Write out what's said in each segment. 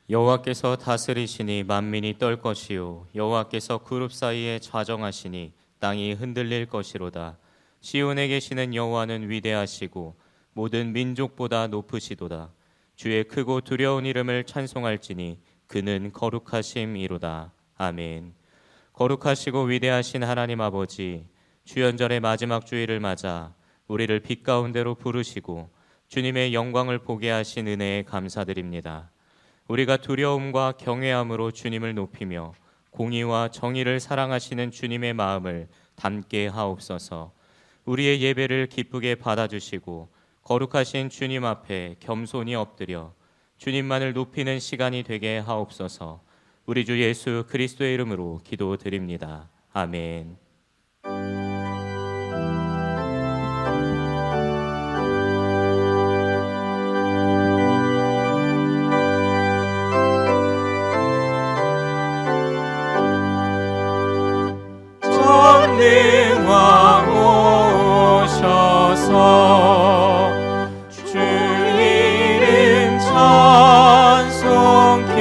여호와께서 다스리시니 만민이 떨 것이요 여호와께서 그룹 사이에 좌정하시니 땅이 흔들릴 것이로다. 시온에 계시는 여호와는 위대하시고 모든 민족보다 높으시도다. 주의 크고 두려운 이름을 찬송할지니 그는 거룩하심이로다. 아멘. 거룩하시고 위대하신 하나님 아버지, 주연절의 마지막 주일을 맞아 우리를 빛 가운데로 부르시고 주님의 영광을 보게 하신 은혜에 감사드립니다. 우리가 두려움과 경외함으로 주님을 높이며 공의와 정의를 사랑하시는 주님의 마음을 담게 하옵소서. 우리의 예배를 기쁘게 받아주시고 거룩하신 주님 앞에 겸손히 엎드려 주님만을 높이는 시간이 되게 하옵소서. 우리 주 예수 그리스도의 이름으로 기도드립니다. 아멘. 전능왕 오셔서 주 이름 찬송케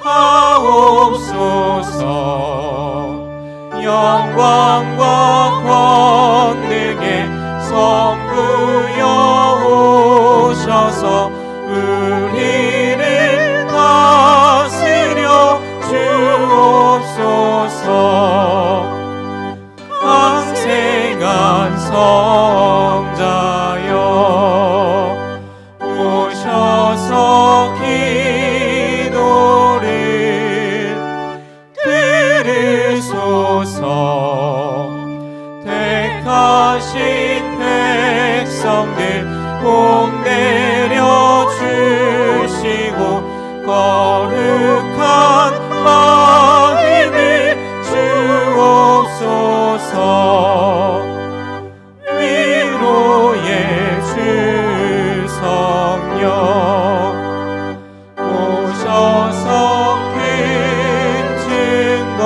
하옵소서. 영광과 권능의 성부여 오셔서 우리를 다스려 주옵소서. 강생한 성자여 오셔서 기도를 들으소서. 택하신 백성들 복 내려 주시고 거룩한 마음을 주옵소서. 위로의 주 성령 오셔서 큰 증거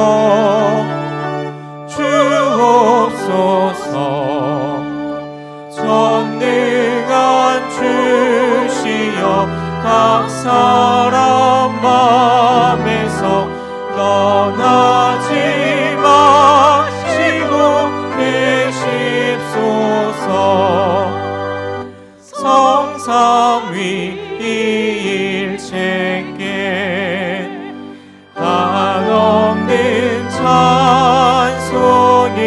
주옵소서. 전능한 주시여 각 사람 맘에서 떠나지 마시고 계십소서. 성삼위 일체께 한없는 찬송을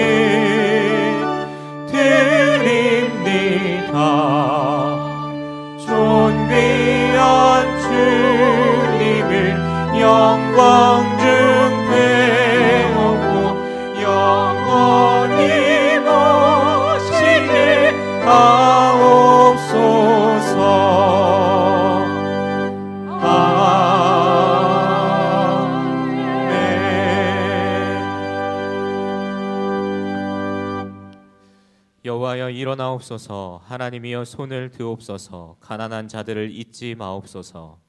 드립니다. 존귀한 주님을 영광 중 배우고 영원히 모시게 하옵소서. 여호와여 일어나옵소서. 하나님이여 손을 드옵소서. 가난한 자들을 잊지 마옵소서.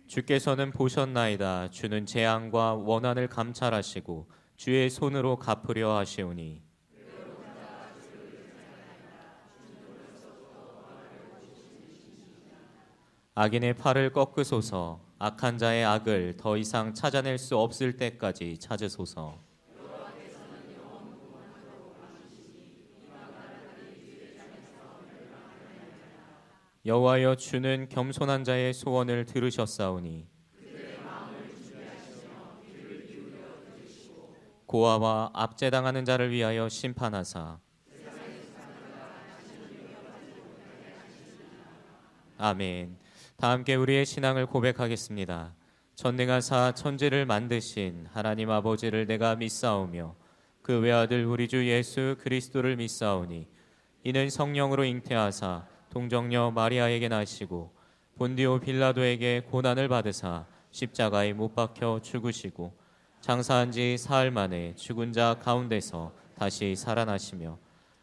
주께서는 보셨나이다. 주는 재앙과 원한을 감찰하시고 주의 손으로 갚으려 하시오니 악인의 팔을 꺾으소서. 악한 자의 악을 더 이상 찾아낼 수 없을 때까지 찾으소서. 여호와여 주는 겸손한 자의 소원을 들으셨사오니 고아와 압제당하는 자를 위하여 심판하사 아멘. 다 함께 우리의 신앙을 고백하겠습니다. 전능하사 천지를 만드신 하나님 아버지를 내가 믿사오며 그 외아들 우리 주 예수 그리스도를 믿사오니 이는 성령으로 잉태하사 동정녀 마리아에게 나시고 본디오 빌라도에게 고난을 받으사 십자가에 못 박혀 죽으시고 장사한 지 사흘 만에 죽은 자 가운데서 다시 살아나시며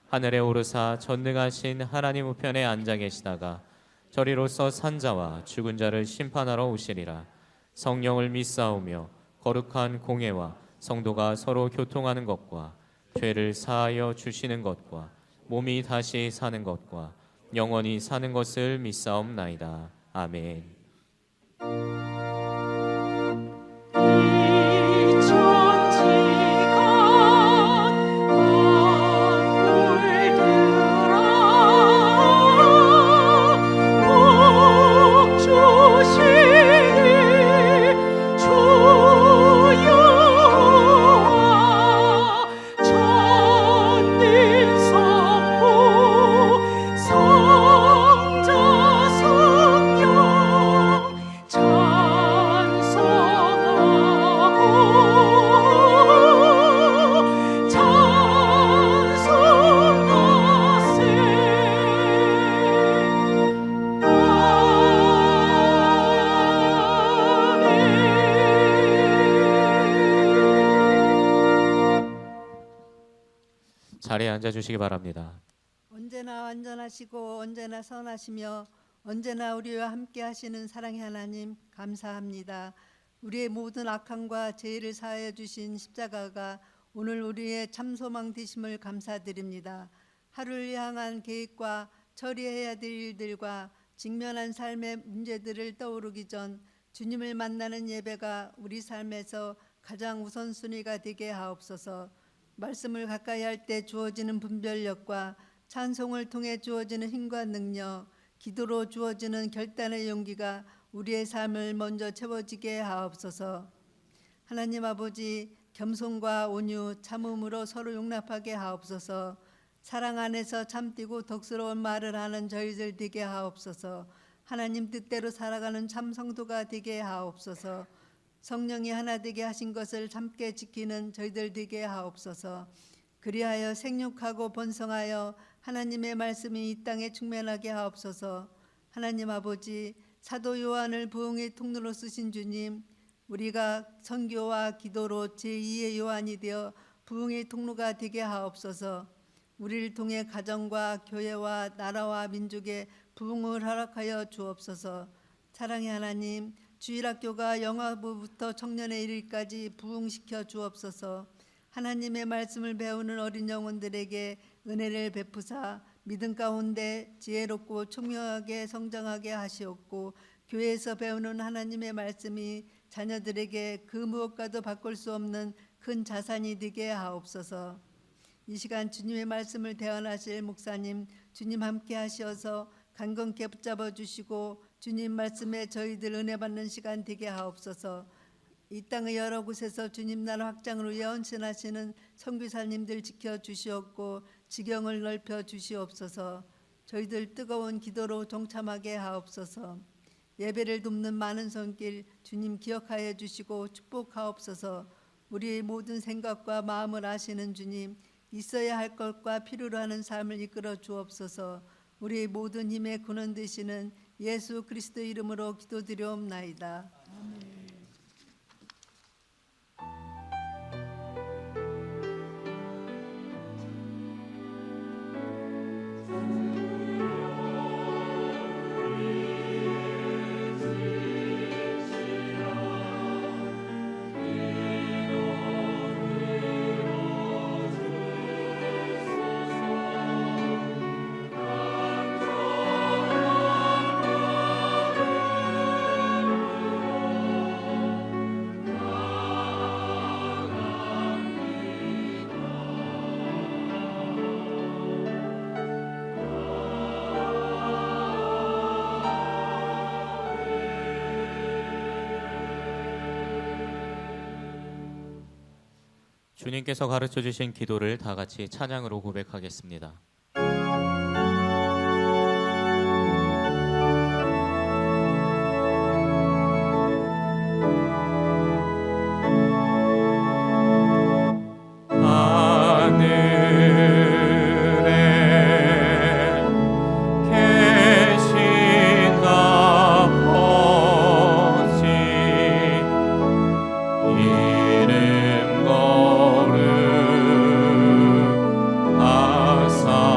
하늘에 오르사 전능하신 하나님 우편에 앉아 계시다가 저리로서 산자와 죽은 자를 심판하러 오시리라. 성령을 믿사오며 거룩한 공회와 성도가 서로 교통하는 것과 죄를 사하여 주시는 것과 몸이 다시 사는 것과 영원히 사는 것을 믿사옵나이다. 아멘. 자리에 앉아주시기 바랍니다. 언제나 완전하시고 언제나 선하시며 언제나 우리와 함께 하시는 사랑의 하나님 감사합니다. 우리의 모든 악함과 죄를 사하여 주신 십자가가 오늘 우리의 참소망 되심을 감사드립니다. 하루를 향한 계획과 처리해야 될 일들과 직면한 삶의 문제들을 떠오르기 전 주님을 만나는 예배가 우리 삶에서 가장 우선순위가 되게 하옵소서. 말씀을 가까이 할 때 주어지는 분별력과 찬송을 통해 주어지는 힘과 능력, 기도로 주어지는 결단의 용기가 우리의 삶을 먼저 채워지게 하옵소서. 하나님 아버지, 겸손과 온유, 참음으로 서로 용납하게 하옵소서. 사랑 안에서 참뛰고 덕스러운 말을 하는 저희들 되게 하옵소서. 하나님 뜻대로 살아가는 참 성도가 되게 하옵소서. 성령이 하나 되게 하신 것을 함께 지키는 저희들 되게 하옵소서. 그리하여 생육하고 번성하여 하나님의 말씀이 이 땅에 충만하게 하옵소서. 하나님 아버지, 사도 요한을 부흥의 통로로 쓰신 주님, 우리가 선교와 기도로 제2의 요한이 되어 부흥의 통로가 되게 하옵소서. 우리를 통해 가정과 교회와 나라와 민족에 부흥을 허락하여 주옵소서. 사랑의 하나님, 주일학교가 영아부부터 청년에 이르기까지 부흥시켜 주옵소서. 하나님의 말씀을 배우는 어린 영혼들에게 은혜를 베푸사 믿음 가운데 지혜롭고 총명하게 성장하게 하시옵고, 교회에서 배우는 하나님의 말씀이 자녀들에게 그 무엇과도 바꿀 수 없는 큰 자산이 되게 하옵소서. 이 시간 주님의 말씀을 대언하실 목사님, 주님 함께 하시어서 강건케 붙잡아 주시고 주님 말씀에 저희들 은혜 받는 시간 되게 하옵소서. 이 땅의 여러 곳에서 주님 나라 확장을 위해 헌신하시는 선교사님들 지켜 주시옵고 지경을 넓혀 주시옵소서. 저희들 뜨거운 기도로 동참하게 하옵소서. 예배를 돕는 많은 손길 주님 기억하여 주시고 축복하옵소서. 우리의 모든 생각과 마음을 아시는 주님, 있어야 할 것과 필요로 하는 삶을 이끌어 주옵소서. 우리의 모든 힘의 근원 되시는 예수 그리스도 이름으로 기도드려옵나이다. 아멘. 주님께서 가르쳐 주신 기도를 다 같이 찬양으로 고백하겠습니다. 이름 거룩 하사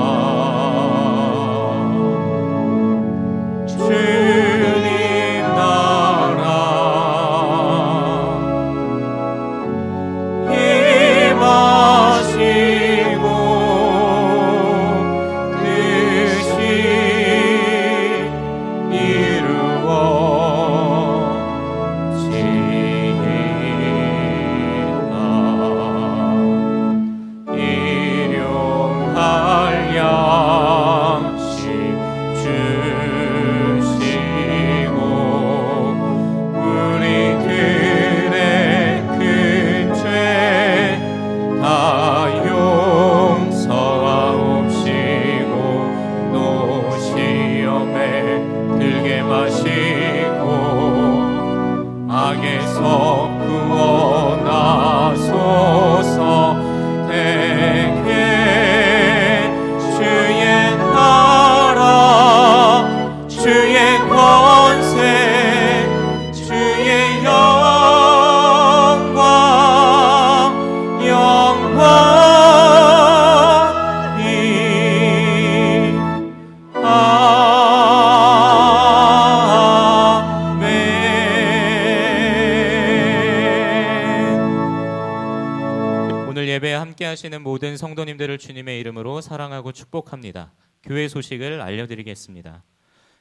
오늘 예배에 함께 하시는 모든 성도님들을 주님의 이름으로 사랑하고 축복합니다. 교회 소식을 알려드리겠습니다.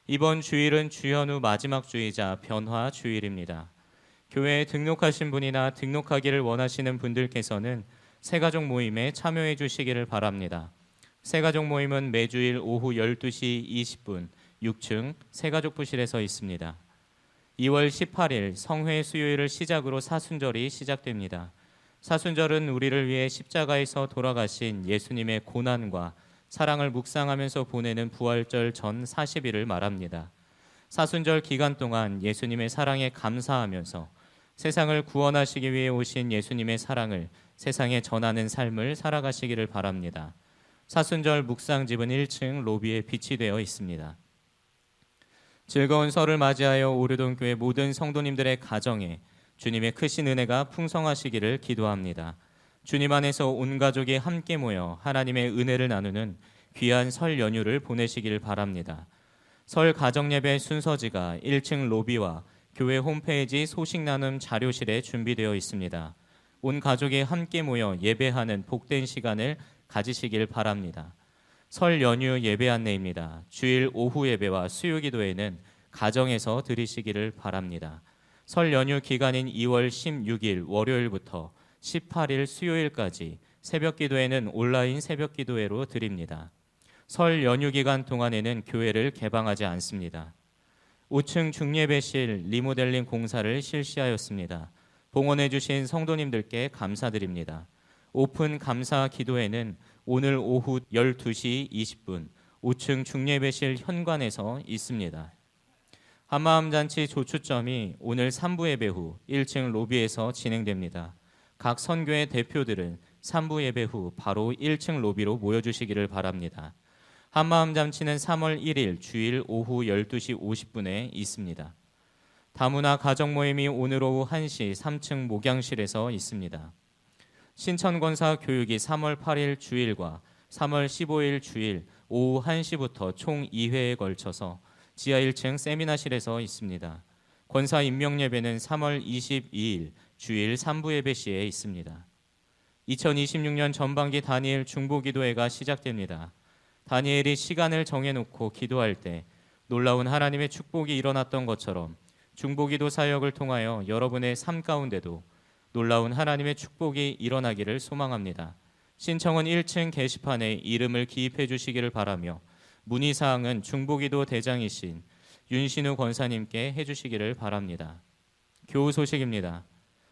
이번 주일은 주현우 마지막 주이자 변화 주일입니다. 교회에 등록하신 분이나 등록하기를 원하시는 분들께서는 새가족 모임에 참여해 주시기를 바랍니다. 새가족 모임은 매주일 오후 12시 20분 6층 새가족부실에서 있습니다. 2월 18일 성회 수요일을 시작으로 사순절이 시작됩니다. 사순절은 우리를 위해 십자가에서 돌아가신 예수님의 고난과 사랑을 묵상하면서 보내는 부활절 전 40일을 말합니다. 사순절 기간 동안 예수님의 사랑에 감사하면서 세상을 구원하시기 위해 오신 예수님의 사랑을 세상에 전하는 삶을 살아가시기를 바랍니다. 사순절 묵상집은 1층 로비에 비치되어 있습니다. 즐거운 설을 맞이하여 오르돈교회 모든 성도님들의 가정에 주님의 크신 은혜가 풍성하시기를 기도합니다. 주님 안에서 온 가족이 함께 모여 하나님의 은혜를 나누는 귀한 설 연휴를 보내시기를 바랍니다. 설 가정예배 순서지가 1층 로비와 교회 홈페이지 소식 나눔 자료실에 준비되어 있습니다. 온 가족이 함께 모여 예배하는 복된 시간을 가지시길 바랍니다. 설 연휴 예배 안내입니다. 주일 오후 예배와 수요 기도회는 가정에서 드리시기를 바랍니다. 설 연휴 기간인 2월 16일 월요일부터 18일 수요일까지 새벽 기도회는 온라인 새벽 기도회로 드립니다. 설 연휴 기간 동안에는 교회를 개방하지 않습니다. 5층 중예배실 리모델링 공사를 실시하였습니다. 봉헌해 주신 성도님들께 감사드립니다. 오픈 감사 기도회는 오늘 오후 12시 20분 5층 중예배실 현관에서 있습니다. 한마음잔치 조추점이 오늘 3부 예배 후 1층 로비에서 진행됩니다. 각 선교회 대표들은 3부 예배 후 바로 1층 로비로 모여주시기를 바랍니다. 한마음잔치는 3월 1일 주일 오후 12시 50분에 있습니다. 다문화 가정모임이 오늘 오후 1시 3층 목양실에서 있습니다. 신천권사 교육이 3월 8일 주일과 3월 15일 주일 오후 1시부터 총 2회에 걸쳐서 지하 1층 세미나실에서 있습니다. 권사 임명예배는 3월 22일 주일 3부 예배 시에 있습니다. 2026년 전반기 다니엘 중보기도회가 시작됩니다. 다니엘이 시간을 정해놓고 기도할 때 놀라운 하나님의 축복이 일어났던 것처럼 중보기도 사역을 통하여 여러분의 삶 가운데도 놀라운 하나님의 축복이 일어나기를 소망합니다. 신청은 1층 게시판에 이름을 기입해 주시기를 바라며 문의사항은 중보기도 대장이신 윤신우 권사님께 해주시기를 바랍니다. 교우 소식입니다.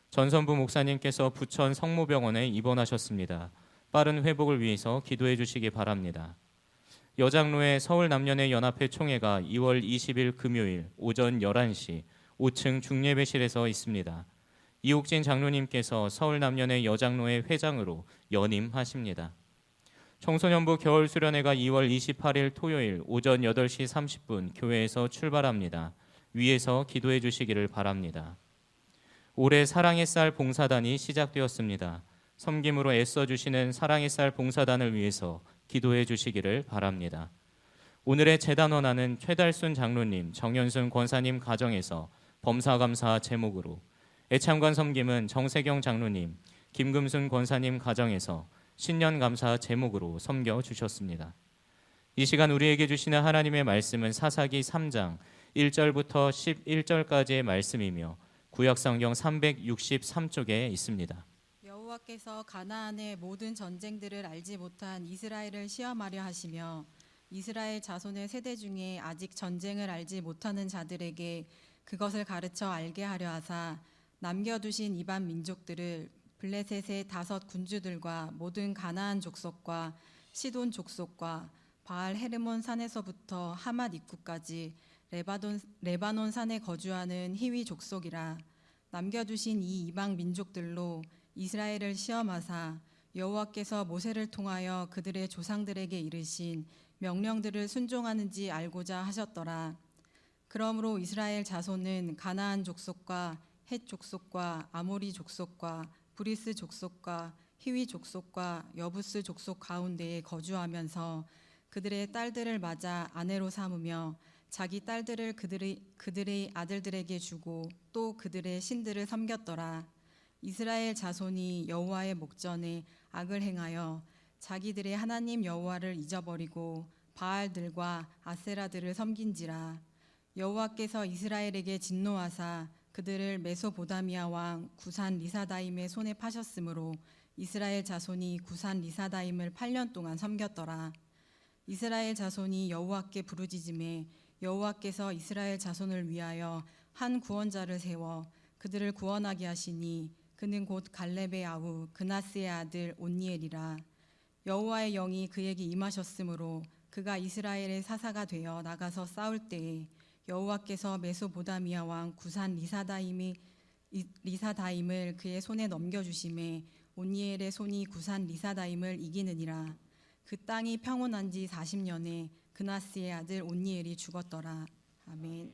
전선부 목사님께서 부천 성모병원에 입원하셨습니다. 빠른 회복을 위해서 기도해 주시기 바랍니다. 여장로의 서울남녀의 연합회 총회가 2월 20일 금요일 오전 11시 5층 중예배실에서 있습니다. 이옥진 장로님께서 서울남녀의 여장로회 회장으로 연임하십니다. 청소년부 겨울수련회가 2월 28일 토요일 오전 8시 30분 교회에서 출발합니다. 위에서 기도해 주시기를 바랍니다. 올해 사랑의 쌀 봉사단이 시작되었습니다. 섬김으로 애써주시는 사랑의 쌀 봉사단을 위해서 기도해 주시기를 바랍니다. 오늘의 제단원하는 최달순 장로님, 정현순 권사님 가정에서 범사감사 제목으로, 애참관 섬김은 정세경 장로님, 김금순 권사님 가정에서 신년감사 제목으로 섬겨주셨습니다. 이 시간 우리에게 주시는 하나님의 말씀은 사사기 3장 1절부터 11절까지의 말씀이며 구약성경 363쪽에 있습니다. 여호와께서 가나안의 모든 전쟁들을 알지 못한 이스라엘을 시험하려 하시며 이스라엘 자손의 세대 중에 아직 전쟁을 알지 못하는 자들에게 그것을 가르쳐 알게 하려 하사 남겨두신 이방 민족들을 블레셋의 5 군주들과 모든 가나안 족속과 시돈 족속과 바알 헤르몬 산에서부터 하맛 입구까지 레바논 산에 거주하는 히위 족속이라. 남겨두신 이 이방 민족들로 이스라엘을 시험하사 여호와께서 모세를 통하여 그들의 조상들에게 이르신 명령들을 순종하는지 알고자 하셨더라. 그러므로 이스라엘 자손은 가나안 족속과 헷 족속과 아모리 족속과 브리스 족속과 히위 족속과 여부스 족속 가운데에 거주하면서 그들의 딸들을 맞아 아내로 삼으며 자기 딸들을 그들의 아들들에게 주고 또 그들의 신들을 섬겼더라. 이스라엘 자손이 여호와의 목전에 악을 행하여 자기들의 하나님 여호와를 잊어버리고 바알들과 아세라들을 섬긴지라. 여호와께서 이스라엘에게 진노하사 그들을 메소보다미아 왕 구산 리사다임의 손에 파셨으므로 이스라엘 자손이 구산 리사다임을 8년 동안 섬겼더라. 이스라엘 자손이 여호와께 부르짖음에 여호와께서 이스라엘 자손을 위하여 한 구원자를 세워 그들을 구원하게 하시니 그는 곧 갈렙의 아우 그나스의 아들 온니엘이라. 여호와의 영이 그에게 임하셨으므로 그가 이스라엘의 사사가 되어 나가서 싸울 때에 여호와께서 메소보다미아 왕 구산 리사다임을 그의 손에 넘겨주심에 온니엘의 손이 구산 리사다임을 이기느니라. 그 땅이 평온한 지 40년에 그나스의 아들 온니엘이 죽었더라. 아멘.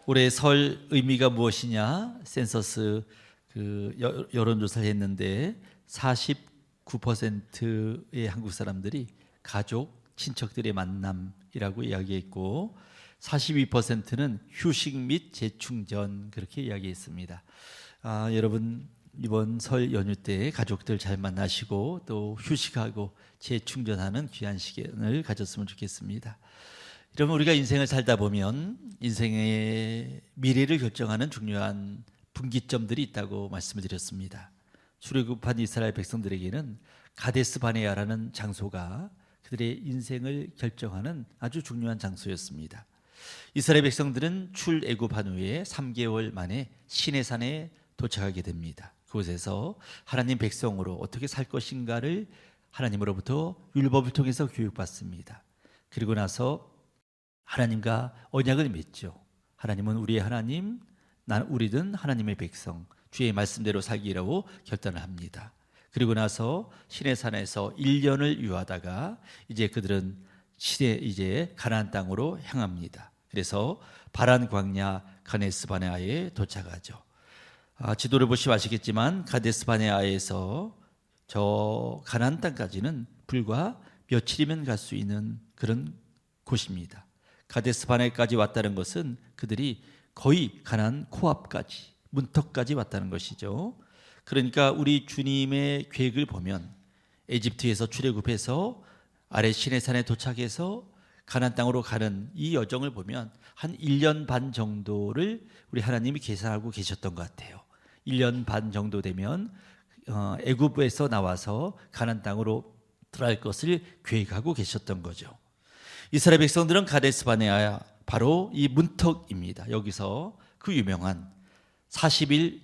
올해 설 의미가 무엇이냐? 센서스 여론조사를 했는데 49%의 한국 사람들이 가족, 친척들의 만남이라고 이야기했고 42%는 휴식 및 재충전 그렇게 이야기했습니다. 여러분 이번 설 연휴 때 가족들 잘 만나시고 또 휴식하고 재충전하는 귀한 시간을 가졌으면 좋겠습니다. 여러분 우리가 인생을 살다 보면 인생의 미래를 결정하는 중요한 분기점들이 있다고 말씀을 드렸습니다. 출애굽한 이스라엘 백성들에게는 가데스 바네아라는 장소가 그들의 인생을 결정하는 아주 중요한 장소였습니다. 이스라엘 백성들은 출애굽한 후에 3개월 만에 시내산에 도착하게 됩니다. 그곳에서 하나님 백성으로 어떻게 살 것인가를 하나님으로부터 율법을 통해서 교육받습니다. 그리고 나서 하나님과 언약을 맺죠. 하나님은 우리의 하나님, 우리는 하나님의 백성, 주의 말씀대로 살기라고 결단을 합니다. 그리고 나서 시내산에서 1년을 유하다가 이제 그들은 이제 가나안 땅으로 향합니다. 그래서 바란 광야 가데스 바네아에 도착하죠. 지도를 보시면 아시겠지만 가데스 바네아에서 저 가나안 땅까지는 불과 며칠이면 갈 수 있는 그런 곳입니다. 가데스 바네아까지 왔다는 것은 그들이 거의 가나안 코앞까지 문턱까지 왔다는 것이죠. 그러니까 우리 주님의 계획을 보면 에집트에서 출애굽해서 아래 시내산에 도착해서 가나안 땅으로 가는 이 여정을 보면 한 1년 반 정도를 우리 하나님이 계산하고 계셨던 것 같아요. 1년 반 정도 되면 애굽에서 나와서 가나안 땅으로 들어갈 것을 계획하고 계셨던 거죠. 이스라엘 백성들은 가데스 바네아 바로 이 문턱입니다. 여기서 그 유명한 40일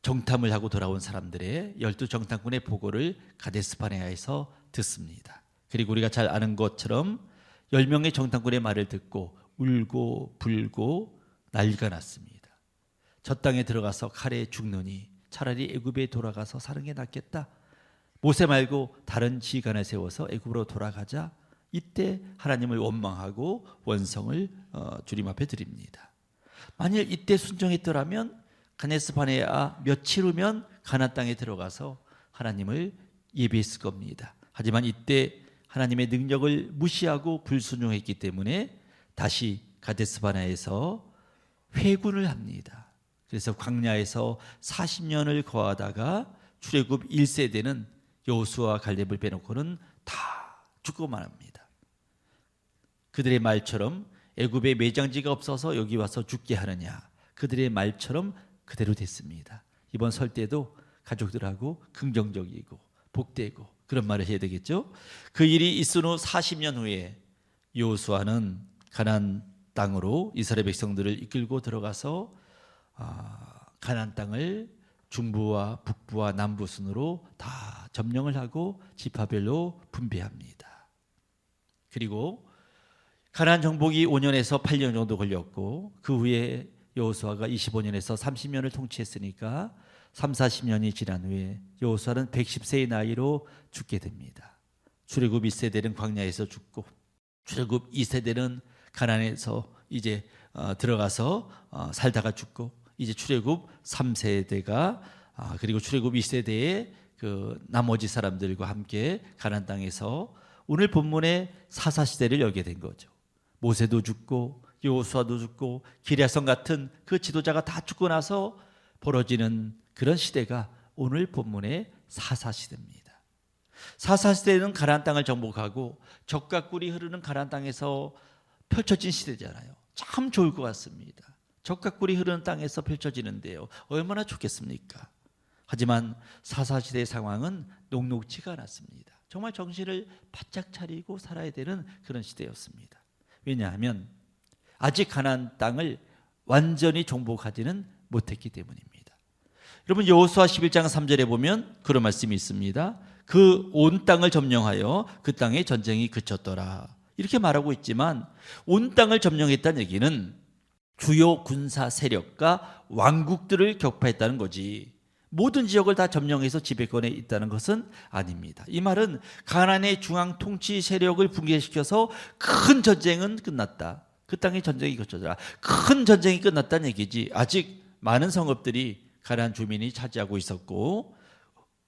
정탐을 하고 돌아온 사람들의 12정탐꾼의 보고를 가데스 바네아에서 듣습니다. 그리고 우리가 잘 아는 것처럼 10명의 정탐꾼의 말을 듣고 울고 불고 난리가 났습니다. 저 땅에 들어가서 칼에 죽느니 차라리 애굽에 돌아가서 사는 게 낫겠다. 모세 말고 다른 지휘관을 세워서 애굽으로 돌아가자. 이때 하나님을 원망하고 원성을 주님 앞에 드립니다. 만일 이때 순종했더라면 가데스 바네아 며칠 후면 가나안 땅에 들어가서 하나님을 예배했을 겁니다. 하지만 이때 하나님의 능력을 무시하고 불순종했기 때문에 다시 가데스 바네아에서 회군을 합니다. 그래서 광야에서 40년을 거하다가 출애굽 1세대는 여호수아와 갈렙을 빼놓고는 다 죽고만 합니다. 그들의 말처럼 애굽에 매장지가 없어서 여기 와서 죽게 하느냐, 그들의 말처럼 그대로 됐습니다. 이번 설 때도 가족들하고 긍정적이고 복되고 그런 말을 해야 되겠죠. 그 일이 있은 후 40년 후에 여호수아는 가나안 땅으로 이스라엘 백성들을 이끌고 들어가서 가나안 땅을 중부와 북부와 남부 순으로 다 점령을 하고 지파별로 분배합니다. 그리고 가나안 정복이 5년에서 8년 정도 걸렸고 그 후에 여호수아가 25년에서 30년을 통치했으니까 30-40년이 지난 후에 여호수아는 110세의 나이로 죽게 됩니다. 출애굽 1세대는 광야에서 죽고 출애굽 2세대는 가나안에서 이제 들어가서 살다가 죽고 이제 출애굽 3세대가 그리고 출애굽 2세대의 그 나머지 사람들과 함께 가나안 땅에서 오늘 본문의 사사시대를 열게 된 거죠. 모세도 죽고 여호수아도 죽고 기랴성 같은 그 지도자가 다 죽고 나서 벌어지는 그런 시대가 오늘 본문의 사사시대입니다. 사사시대는 가나안 땅을 정복하고 젖과 꿀이 흐르는 가나안 땅에서 펼쳐진 시대잖아요. 참 좋을 것 같습니다. 젖과 꿀이 흐르는 땅에서 펼쳐지는데요. 얼마나 좋겠습니까? 하지만 사사시대의 상황은 녹록지가 않았습니다. 정말 정신을 바짝 차리고 살아야 되는 그런 시대였습니다. 왜냐하면 아직 가나안 땅을 완전히 정복하지는 못했기 때문입니다. 여러분 여호수아 11장 3절에 보면 그런 말씀이 있습니다. 그 온 땅을 점령하여 그 땅에 전쟁이 그쳤더라. 이렇게 말하고 있지만 온 땅을 점령했다는 얘기는 주요 군사 세력과 왕국들을 격파했다는 거지 모든 지역을 다 점령해서 지배권에 있다는 것은 아닙니다. 이 말은 가나안의 중앙 통치 세력을 붕괴시켜서 큰 전쟁은 끝났다. 그 땅에 전쟁이 거쳐져라. 큰 전쟁이 끝났다는 얘기지. 아직 많은 성읍들이 가나안 주민이 차지하고 있었고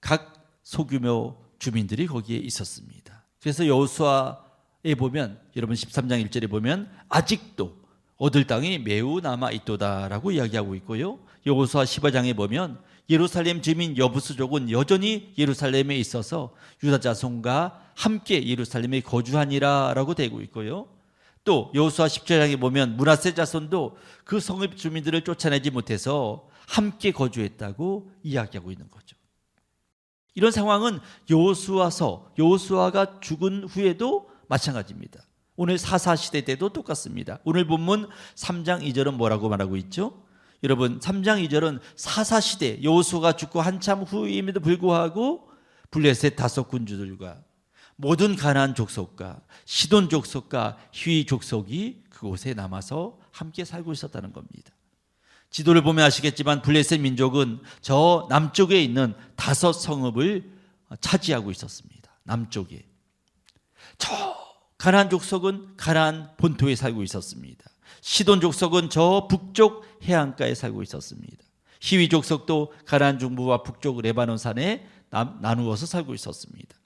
각 소규모 주민들이 거기에 있었습니다. 그래서 여호수아에 보면 여러분 13장 1절에 보면 아직도 얻을 땅이 매우 남아있도다라고 이야기하고 있고요. 여호수아 15장에 보면 예루살렘 주민 여부수족은 여전히 예루살렘에 있어서 유다 자손과 함께 예루살렘에 거주하니라라고 되고 있고요. 또 여호수아 17장에 보면 므낫세 자손도 그 성읍 주민들을 쫓아내지 못해서 함께 거주했다고 이야기하고 있는 거죠. 이런 상황은 여호수아가 죽은 후에도 마찬가지입니다. 오늘 사사 시대 때도 똑같습니다. 오늘 본문 3장 2절은 뭐라고 말하고 있죠? 여러분 3장 2절은 사사 시대 여호수아가 죽고 한참 후임에도 불구하고 블레셋 다섯 군주들과 모든 가나안 족속과 시돈 족속과 히위 족속이 그곳에 남아서 함께 살고 있었다는 겁니다. 지도를 보면 아시겠지만 블레셋 민족은 저 남쪽에 있는 다섯 성읍을 차지하고 있었습니다. 남쪽에. 저 가나안 족속은 가나안 본토에 살고 있었습니다. 시돈 족속은 저 북쪽 해안가에 살고 있었습니다. 히위 족속도 가나안 중부와 북쪽 레바논 산에 나누어서 살고 있었습니다.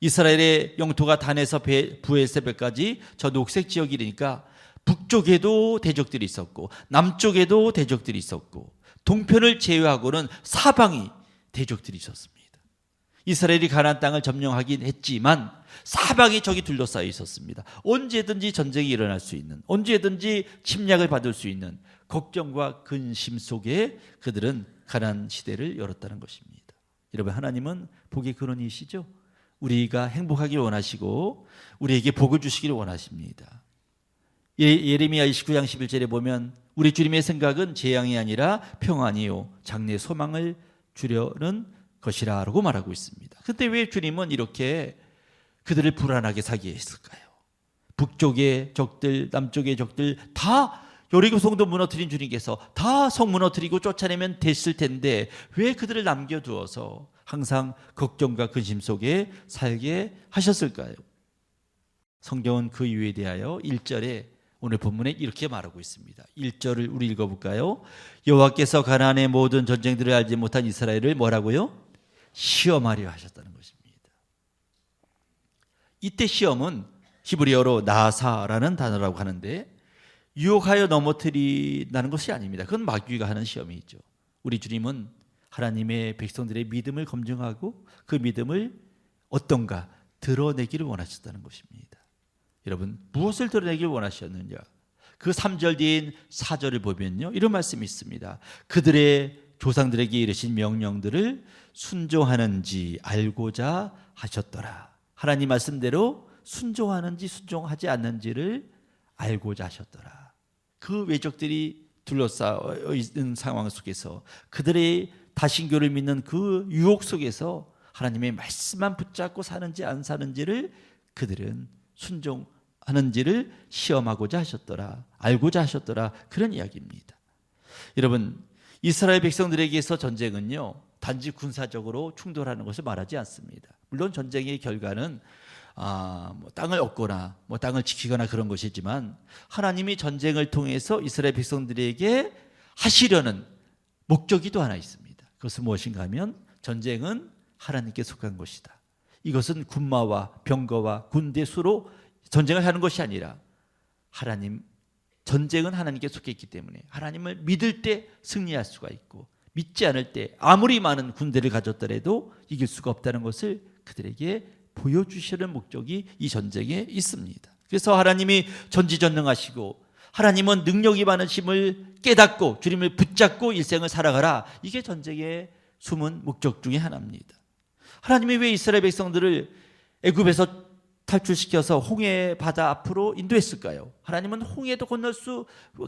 이스라엘의 영토가 단에서 부엘세베까지 저 녹색 지역이니까 북쪽에도 대적들이 있었고 남쪽에도 대적들이 있었고 동편을 제외하고는 사방이 대적들이 있었습니다. 이스라엘이 가나안 땅을 점령하긴 했지만 사방이 적이 둘러싸여 있었습니다. 언제든지 전쟁이 일어날 수 있는, 언제든지 침략을 받을 수 있는 걱정과 근심 속에 그들은 가나안 시대를 열었다는 것입니다. 여러분 하나님은 복의 근원이시죠? 우리가 행복하길 원하시고 우리에게 복을 주시기를 원하십니다. 예레미야 29장 11절에 보면 우리 주님의 생각은 재앙이 아니라 평안이요 장래의 소망을 주려는 것이라 라고 말하고 있습니다. 그런데 왜 주님은 이렇게 그들을 불안하게 살게 했을까요? 북쪽의 적들, 남쪽의 적들 다 여리고 성도 무너뜨린 주님께서 다 성 무너뜨리고 쫓아내면 됐을 텐데 왜 그들을 남겨두어서 항상 걱정과 근심 속에 살게 하셨을까요? 성경은 그 이유에 대하여 1절에 오늘 본문에 이렇게 말하고 있습니다. 1절을 우리 읽어볼까요? 여호와께서 가나안의 모든 전쟁들을 알지 못한 이스라엘을 뭐라고요? 시험하려 하셨다는 것입니다. 이때 시험은 히브리어로 나사라는 단어라고 하는데 유혹하여 넘어뜨린다는 것이 아닙니다. 그건 마귀가 하는 시험이죠. 우리 주님은 하나님의 백성들의 믿음을 검증하고 그 믿음을 어떤가 드러내기를 원하셨다는 것입니다. 여러분 무엇을 드러내기를 원하셨느냐? 그 3절 뒤인 4절을 보면요 이런 말씀이 있습니다. 그들의 조상들에게 이르신 명령들을 순종하는지 알고자 하셨더라. 하나님 말씀대로 순종하는지 순종하지 않는지를 알고자 하셨더라. 그 외적들이 둘러싸여 있는 상황 속에서 그들의 다신교를 믿는 그 유혹 속에서 하나님의 말씀만 붙잡고 사는지 안 사는지를 그들은 순종하는지를 시험하고자 하셨더라. 알고자 하셨더라. 그런 이야기입니다. 여러분 이스라엘 백성들에게서 전쟁은요 단지 군사적으로 충돌하는 것을 말하지 않습니다. 물론 전쟁의 결과는 땅을 얻거나 땅을 지키거나 그런 것이지만 하나님이 전쟁을 통해서 이스라엘 백성들에게 하시려는 목적이 또 하나 있습니다. 그것은 무엇인가 하면 전쟁은 하나님께 속한 것이다. 이것은 군마와 병거와 군대 수로 전쟁을 하는 것이 아니라 전쟁은 하나님께 속해 있기 때문에 하나님을 믿을 때 승리할 수가 있고 믿지 않을 때 아무리 많은 군대를 가졌더라도 이길 수가 없다는 것을 그들에게 보여주시는 목적이 이 전쟁에 있습니다. 그래서 하나님이 전지전능하시고 하나님은 능력이 많으심을 깨닫고 주님을 붙잡고 일생을 살아가라. 이게 전쟁의 숨은 목적 중에 하나입니다. 하나님이 왜 이스라엘 백성들을 애굽에서 탈출시켜서 홍해 바다 앞으로 인도했을까요? 하나님은 홍해도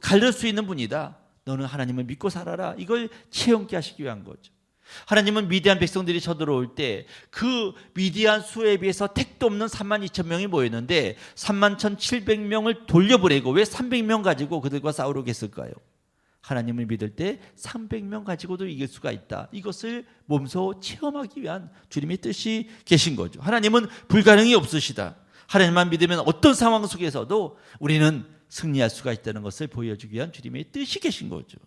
가를 수 있는 분이다. 너는 하나님을 믿고 살아라. 이걸 체험케 하시기 위한 거죠. 하나님은 미디안 백성들이 쳐들어올 때 그 미디안 수에 비해서 택도 없는 32,000명이 모였는데 31,700명을 돌려보내고 왜 300명 가지고 그들과 싸우려겠을까요? 하나님을 믿을 때 300명 가지고도 이길 수가 있다. 이것을 몸소 체험하기 위한 주님의 뜻이 계신 거죠. 하나님은 불가능이 없으시다. 하나님만 믿으면 어떤 상황 속에서도 우리는 승리할 수가 있다는 것을 보여주기 위한 주님의 뜻이 계신 거죠.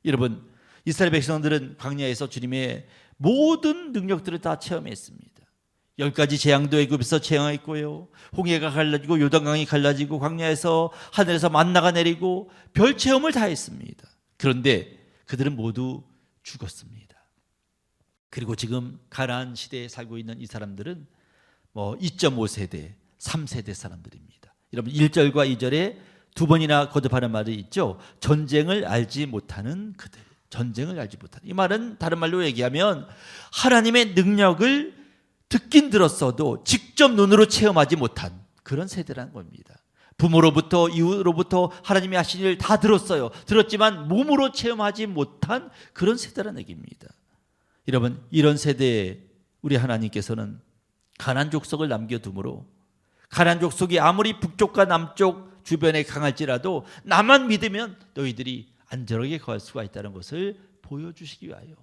여러분, 이스라엘 백성들은 광야에서 주님의 모든 능력들을 다 체험했습니다. 10가지 재앙도 애굽에서 체험했고요. 홍해가 갈라지고 요단강이 갈라지고 광야에서 하늘에서 만나가 내리고 별 체험을 다 했습니다. 그런데 그들은 모두 죽었습니다. 그리고 지금 가나안 시대에 살고 있는 이 사람들은 2.5세대, 3세대 사람들입니다. 여러분 1절과 2절에 두 번이나 거듭하는 말이 있죠. 전쟁을 알지 못하는 그들. 전쟁을 알지 못하는. 이 말은 다른 말로 얘기하면 하나님의 능력을 듣긴 들었어도 직접 눈으로 체험하지 못한 그런 세대라는 겁니다. 부모로부터 이후로부터 하나님이 하신 일을 다 들었어요. 들었지만 몸으로 체험하지 못한 그런 세대라는 얘기입니다. 여러분 이런 세대에 우리 하나님께서는 가나안 족속을 남겨두므로 가나안 족속이 아무리 북쪽과 남쪽 주변에 강할지라도 나만 믿으면 너희들이 안전하게 거할 수가 있다는 것을 보여주시기 위하여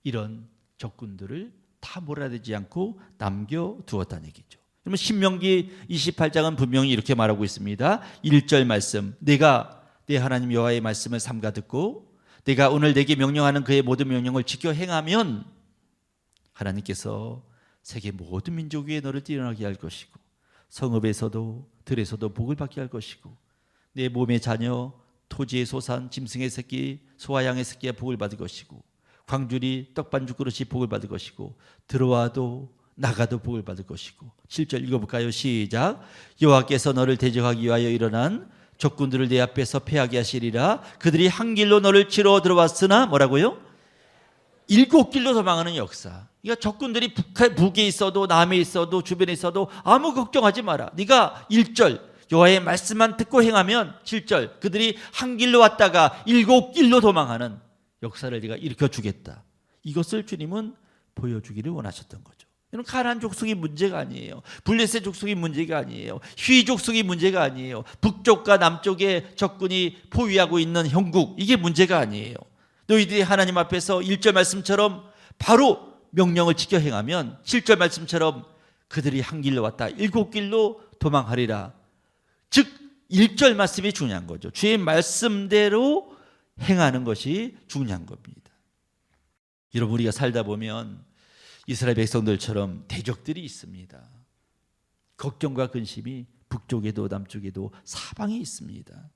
이런 적군들을 다 몰아내지 않고 남겨두었다는 얘기죠. 그러면 신명기 28장은 분명히 이렇게 말하고 있습니다. 1절 말씀, 내가 내 하나님 여호와의 말씀을 삼가 듣고 내가 오늘 내게 명령하는 그의 모든 명령을 지켜 행하면 하나님께서 세계 모든 민족 위에 너를 뛰어나게 할 것이고 성읍에서도 들에서도 복을 받게 할 것이고 내 몸의 자녀, 토지의 소산, 짐승의 새끼, 소와 양의 새끼가 복을 받을 것이고 광주리, 떡반죽 그릇이 복을 받을 것이고 들어와도 나가도 복을 받을 것이고 7절 읽어볼까요? 시작. 여호와께서 너를 대적하기 위하여 일어난 적군들을 내 앞에서 패하게 하시리라. 그들이 한 길로 너를 치러 들어왔으나 뭐라고요? 7길로 도망하는 역사. 그러니까 적군들이 북에 있어도 남에 있어도 주변에 있어도 아무 걱정하지 마라. 네가 1절 여호와의 말씀만 듣고 행하면 7절 그들이 한 길로 왔다가 7길로 도망하는 역사를 네가 일으켜주겠다. 이것을 주님은 보여주기를 원하셨던 거죠. 이건 가나안 족속이 문제가 아니에요. 블레셋 족속이 문제가 아니에요. 휘 족속이 문제가 아니에요. 북쪽과 남쪽에 적군이 포위하고 있는 형국, 이게 문제가 아니에요. 너희들이 하나님 앞에서 1절 말씀처럼 바로 명령을 지켜 행하면 7절 말씀처럼 그들이 한 길로 왔다 7길로 도망하리라. 즉 1절 말씀이 중요한 거죠. 주의 말씀대로 행하는 것이 중요한 겁니다. 여러분 우리가 살다 보면 이스라엘 백성들처럼 대적들이 있습니다. 걱정과 근심이 북쪽에도 남쪽에도 사방에 있습니다.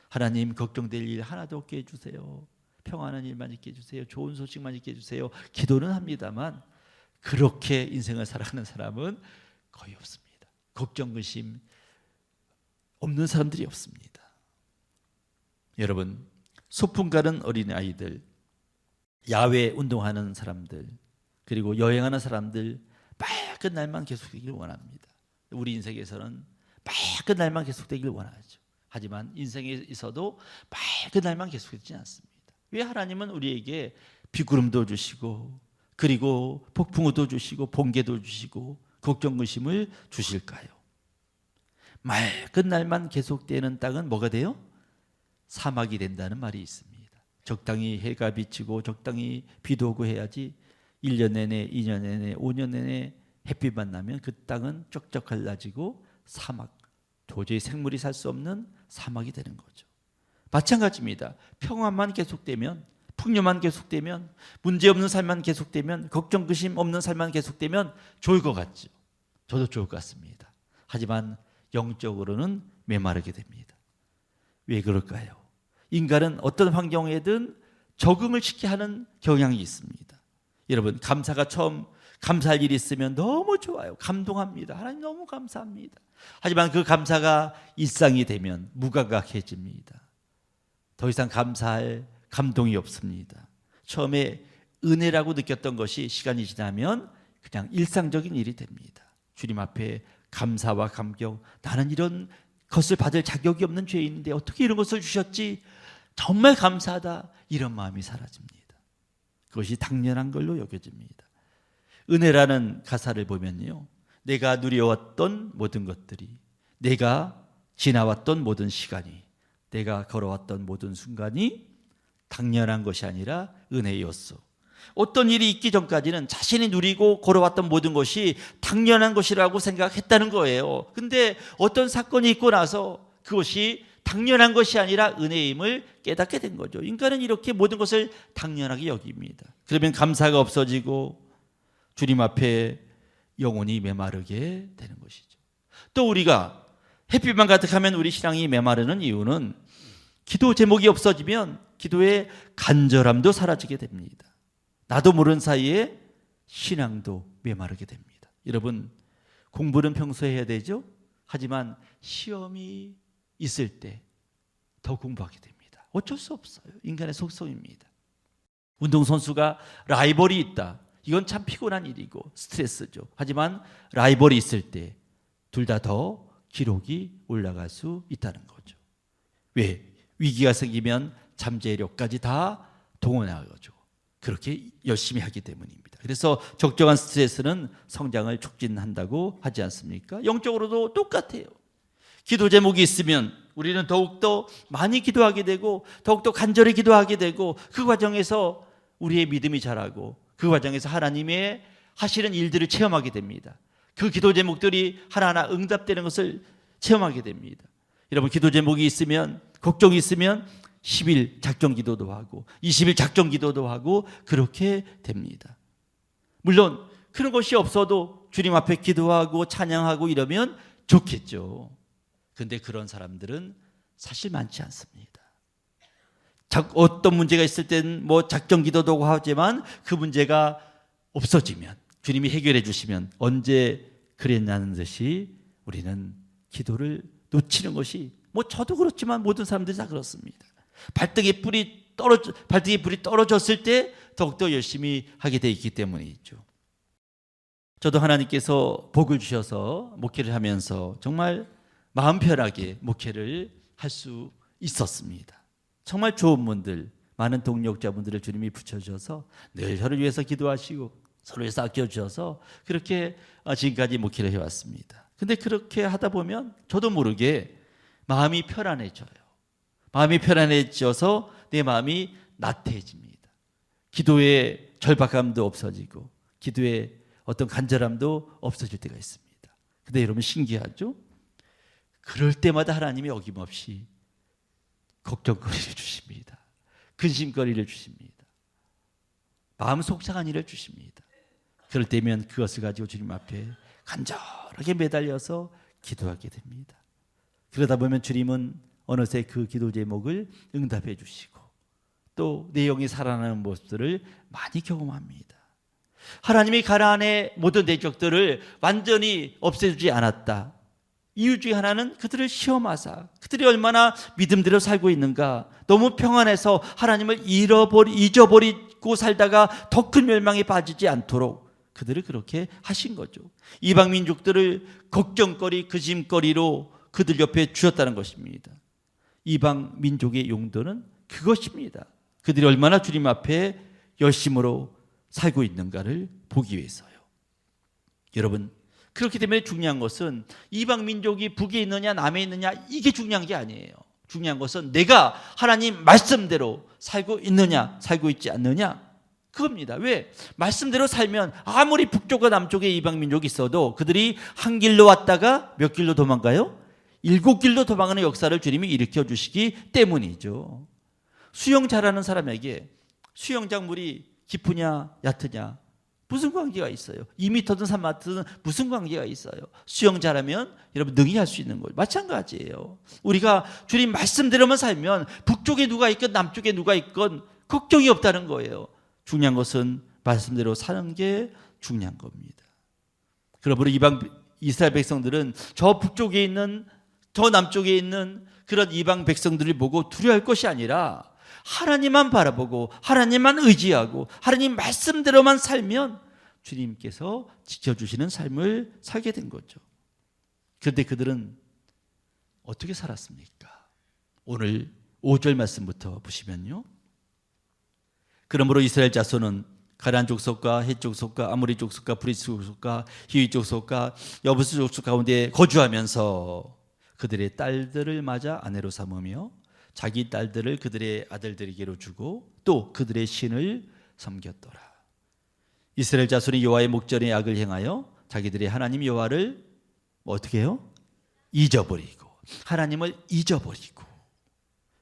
하나님 걱정될 일 하나도 없게 해주세요. 평안한 일만 있게 해주세요. 좋은 소식만 있게 해주세요. 기도는 합니다만 그렇게 인생을 살아가는 사람은 거의 없습니다. 걱정 근심 없는 사람들이 없습니다. 여러분 소풍 가는 어린아이들, 야외 운동하는 사람들, 그리고 여행하는 사람들 맑은 날만 계속되기를 원합니다. 우리 인생에서는 맑은 날만 계속되기를 원하죠. 하지만 인생에 있어도 맑은 날만 계속되지 않습니다. 왜 하나님은 우리에게 비구름도 주시고 그리고 폭풍우도 주시고 번개도 주시고 걱정 근심을 주실까요? 맑은 날만 계속되는 땅은 뭐가 돼요? 사막이 된다는 말이 있습니다. 적당히 해가 비치고 적당히 비도 오고 해야지 1년 내내, 2년 내내, 5년 내내 햇빛만 나면 그 땅은 쩍쩍 갈라지고 사막, 도저히 생물이 살 수 없는 사막이 되는 거죠. 마찬가지입니다. 평안만 계속되면, 풍요만 계속되면, 문제없는 삶만 계속되면, 걱정 근심 없는 삶만 계속되면 좋을 것 같죠. 저도 좋을 것 같습니다. 하지만 영적으로는 메마르게 됩니다. 왜 그럴까요? 인간은 어떤 환경에든 적응을 시켜야 하는 경향이 있습니다. 여러분 감사가 처음 감사할 일이 있으면 너무 좋아요. 감동합니다. 하나님 너무 감사합니다. 하지만 그 감사가 일상이 되면 무감각해집니다. 더 이상 감사할 감동이 없습니다. 처음에 은혜라고 느꼈던 것이 시간이 지나면 그냥 일상적인 일이 됩니다. 주님 앞에 감사와 감격, 나는 이런 것을 받을 자격이 없는 죄인인데 어떻게 이런 것을 주셨지? 정말 감사하다. 이런 마음이 사라집니다. 그것이 당연한 걸로 여겨집니다. 은혜라는 가사를 보면요, 내가 누려왔던 모든 것들이, 내가 지나왔던 모든 시간이, 내가 걸어왔던 모든 순간이 당연한 것이 아니라 은혜였어. 어떤 일이 있기 전까지는 자신이 누리고 걸어왔던 모든 것이 당연한 것이라고 생각했다는 거예요. 근데 어떤 사건이 있고 나서 그것이 당연한 것이 아니라 은혜임을 깨닫게 된 거죠. 인간은 이렇게 모든 것을 당연하게 여깁니다. 그러면 감사가 없어지고 주님 앞에 영혼이 메마르게 되는 것이죠. 또 우리가 햇빛만 가득하면 우리 신앙이 메마르는 이유는 기도 제목이 없어지면 기도의 간절함도 사라지게 됩니다. 나도 모르는 사이에 신앙도 메마르게 됩니다. 여러분, 공부는 평소에 해야 되죠. 하지만 시험이 있을 때 더 공부하게 됩니다. 어쩔 수 없어요. 인간의 속성입니다. 운동선수가 라이벌이 있다. 이건 참 피곤한 일이고 스트레스죠. 하지만 라이벌이 있을 때 둘 다 더 기록이 올라갈 수 있다는 거죠. 왜? 위기가 생기면 잠재력까지 다 동원하죠. 그렇게 열심히 하기 때문입니다. 그래서 적정한 스트레스는 성장을 촉진한다고 하지 않습니까? 영적으로도 똑같아요. 기도 제목이 있으면 우리는 더욱더 많이 기도하게 되고 더욱더 간절히 기도하게 되고 그 과정에서 우리의 믿음이 자라고 그 과정에서 하나님의 하시는 일들을 체험하게 됩니다. 그 기도 제목들이 하나하나 응답되는 것을 체험하게 됩니다. 여러분, 기도 제목이 있으면, 걱정이 있으면 10일 작정 기도도 하고 20일 작정 기도도 하고 그렇게 됩니다. 물론 그런 것이 없어도 주님 앞에 기도하고 찬양하고 이러면 좋겠죠. 그런데 그런 사람들은 사실 많지 않습니다. 어떤 문제가 있을 때는 뭐 작정 기도도 하지만 그 문제가 없어지면 주님이 해결해 주시면 언제 그랬냐는 듯이 우리는 기도를 놓치는 것이, 뭐 저도 그렇지만 모든 사람들이 다 그렇습니다. 발등에 불이 떨어졌을 때 더욱더 열심히 하게 돼 있기 때문이죠. 저도 하나님께서 복을 주셔서 목회를 하면서 정말 마음 편하게 목회를 할 수 있었습니다. 정말 좋은 분들, 많은 동력자분들을 주님이 붙여주셔서 늘 저를 위해서 기도하시고 서로 위해서 아껴주셔서 그렇게 지금까지 목회를 해왔습니다. 근데 그렇게 하다 보면 저도 모르게 마음이 편안해져요. 마음이 편안해져서 내 마음이 나태해집니다. 기도의 절박함도 없어지고 기도의 어떤 간절함도 없어질 때가 있습니다. 근데 여러분, 신기하죠? 그럴 때마다 하나님이 어김없이 걱정거리를 주십니다. 근심거리를 주십니다. 마음 속상한 일을 주십니다. 그럴 때면 그것을 가지고 주님 앞에 간절하게 매달려서 기도하게 됩니다. 그러다 보면 주님은 어느새 그 기도 제목을 응답해 주시고 또 내용이 살아나는 모습들을 많이 경험합니다. 하나님이 가나안의 모든 대적들을 완전히 없애주지 않았다. 이유 중에 하나는 그들을 시험하사 그들이 얼마나 믿음대로 살고 있는가, 너무 평안해서 하나님을 잊어버리고 살다가 더 큰 멸망에 빠지지 않도록 그들을 그렇게 하신 거죠. 이방 민족들을 걱정거리, 근심거리로 그들 옆에 주셨다는 것입니다. 이방 민족의 용도는 그것입니다. 그들이 얼마나 주님 앞에 열심으로 살고 있는가를 보기 위해서요. 여러분, 그렇기 때문에 중요한 것은 이방 민족이 북에 있느냐 남에 있느냐 이게 중요한 게 아니에요. 중요한 것은 내가 하나님 말씀대로 살고 있느냐 살고 있지 않느냐 그겁니다. 왜? 말씀대로 살면 아무리 북쪽과 남쪽에 이방 민족이 있어도 그들이 한 길로 왔다가 몇 길로 도망가요? 7길로 도망가는 역사를 주님이 일으켜 주시기 때문이죠. 수영 잘하는 사람에게 수영장 물이 깊으냐 얕으냐 무슨 관계가 있어요? 2m든 3m든 무슨 관계가 있어요? 수영 잘하면 여러분 능히 할 수 있는 거예요. 마찬가지예요. 우리가 주님 말씀대로만 살면 북쪽에 누가 있건 남쪽에 누가 있건 걱정이 없다는 거예요. 중요한 것은 말씀대로 사는 게 중요한 겁니다. 그러므로 이스라엘 백성들은 저 북쪽에 있는 저 남쪽에 있는 그런 이방 백성들을 보고 두려워할 것이 아니라 하나님만 바라보고 하나님만 의지하고 하나님 말씀대로만 살면 주님께서 지켜주시는 삶을 살게 된 거죠. 그런데 그들은 어떻게 살았습니까? 오늘 5절 말씀부터 보시면요. 그러므로 이스라엘 자손은 가나안 족속과 헷 족속과 아모리 족속과 브리스 족속과 히위 족속과 여부스 족속 가운데 거주하면서 그들의 딸들을 맞아 아내로 삼으며 자기 딸들을 그들의 아들들에게로 주고 또 그들의 신을 섬겼더라. 이스라엘 자손이 여호와의 목전에 악을 행하여 자기들의 하나님 여호와를 어떻게 해요? 잊어버리고 하나님을 잊어버리고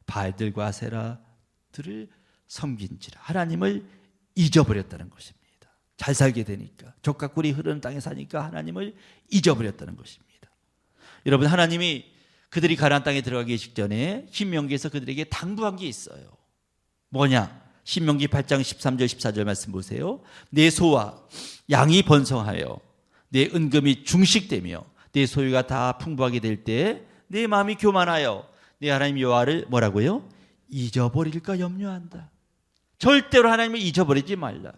바알들과 아세라들을 섬긴지라. 하나님을 잊어버렸다는 것입니다. 잘 살게 되니까, 족각꿀이 흐르는 땅에 사니까 하나님을 잊어버렸다는 것입니다. 여러분, 하나님이 그들이 가나안 땅에 들어가기 직전에 신명기에서 그들에게 당부한 게 있어요. 뭐냐? 신명기 8장 13절 14절 말씀 보세요. 내 소와 양이 번성하여 내 은금이 중식되며 내 소유가 다 풍부하게 될 때 내 마음이 교만하여 내 하나님 여호와를 뭐라고요? 잊어버릴까 염려한다. 절대로 하나님을 잊어버리지 말라.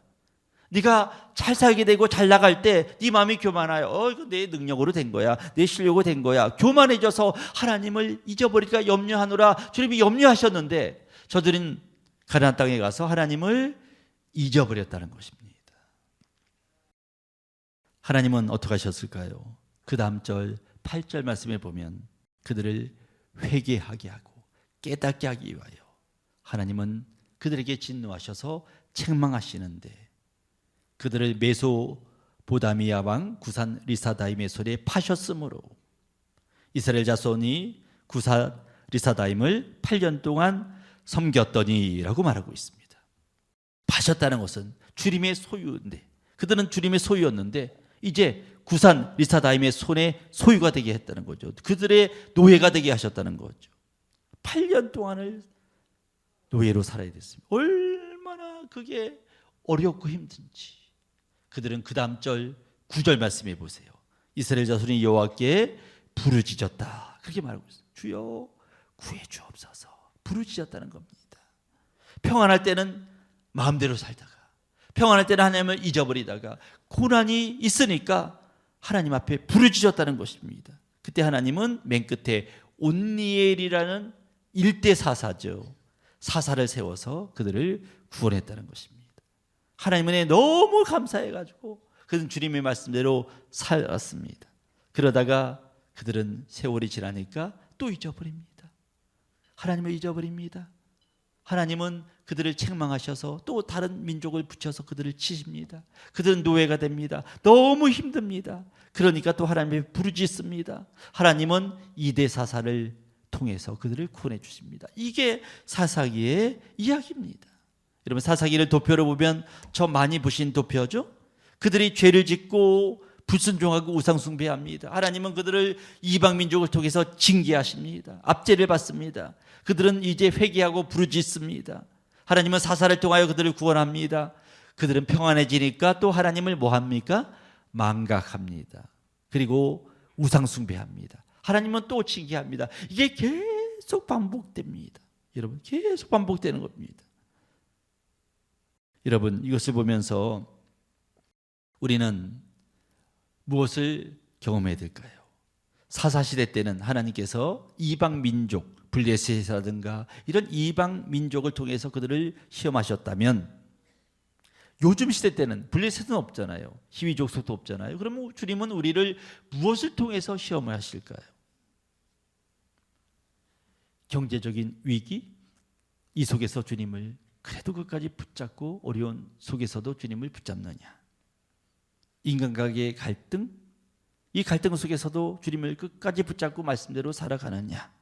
네가 잘 살게 되고 잘 나갈 때 네 마음이 교만하여 이거 내 능력으로 된 거야, 내 실력으로 된 거야, 교만해져서 하나님을 잊어버릴까 염려하노라. 주님이 염려하셨는데 저들은 가나안 땅에 가서 하나님을 잊어버렸다는 것입니다. 하나님은 어떻게 하셨을까요? 그 다음 절 8절 말씀에 보면 그들을 회개하게 하고 깨닫게 하기 위하여 하나님은 그들에게 진노하셔서 책망하시는데 그들을 메소보다미아 왕 구산 리사다임의 손에 파셨으므로 이스라엘 자손이 구산 리사다임을 8년 동안 섬겼더니라고 말하고 있습니다. 파셨다는 것은 주님의 소유인데, 그들은 주님의 소유였는데 이제 구산 리사다임의 손에 소유가 되게 했다는 거죠. 그들의 노예가 되게 하셨다는 거죠. 8년 동안을 노예로 살아야 됐습니다. 얼마나 그게 어렵고 힘든지. 그들은 그 다음 절 9절 말씀해 보세요. 이스라엘 자손이 여호와께 부르짖었다. 그렇게 말하고 있어요. 주여 구해 주옵소서. 부르짖었다는 겁니다. 평안할 때는 마음대로 살다가, 평안할 때는 하나님을 잊어버리다가, 고난이 있으니까 하나님 앞에 부르짖었다는 것입니다. 그때 하나님은 맨 끝에 온니엘이라는 일대 사사죠. 사사를 세워서 그들을 구원했다는 것입니다. 하나님은 너무 감사해가지고 그들은 주님의 말씀대로 살았습니다. 그러다가 그들은 세월이 지나니까 또 잊어버립니다. 하나님을 잊어버립니다. 하나님은 그들을 책망하셔서 또 다른 민족을 붙여서 그들을 치십니다. 그들은 노예가 됩니다. 너무 힘듭니다. 그러니까 또 하나님을 부르짖습니다. 하나님은 이대 사사를 통해서 그들을 구원해 주십니다. 이게 사사기의 이야기입니다. 여러분, 사사기를 도표로 보면 저 많이 보신 도표죠? 그들이 죄를 짓고 불순종하고 우상 숭배합니다. 하나님은 그들을 이방 민족을 통해서 징계하십니다. 압제를 받습니다. 그들은 이제 회개하고 부르짖습니다. 하나님은 사사를 통하여 그들을 구원합니다. 그들은 평안해지니까 또 하나님을 뭐 합니까? 망각합니다. 그리고 우상 숭배합니다. 하나님은 또 징계합니다. 이게 계속 반복됩니다. 여러분, 계속 반복되는 겁니다. 여러분, 이것을 보면서 우리는 무엇을 경험해야 될까요? 사사시대 때는 하나님께서 이방 민족, 블레셋이라든가 이런 이방 민족을 통해서 그들을 시험하셨다면, 요즘 시대 때는 블레셋은 없잖아요. 희위 족속도 없잖아요. 그러면 주님은 우리를 무엇을 통해서 시험을 하실까요? 경제적인 위기, 이 속에서 주님을 그래도 끝까지 붙잡고 어려운 속에서도 주님을 붙잡느냐? 인간관계의 갈등, 이 갈등 속에서도 주님을 끝까지 붙잡고 말씀대로 살아가느냐?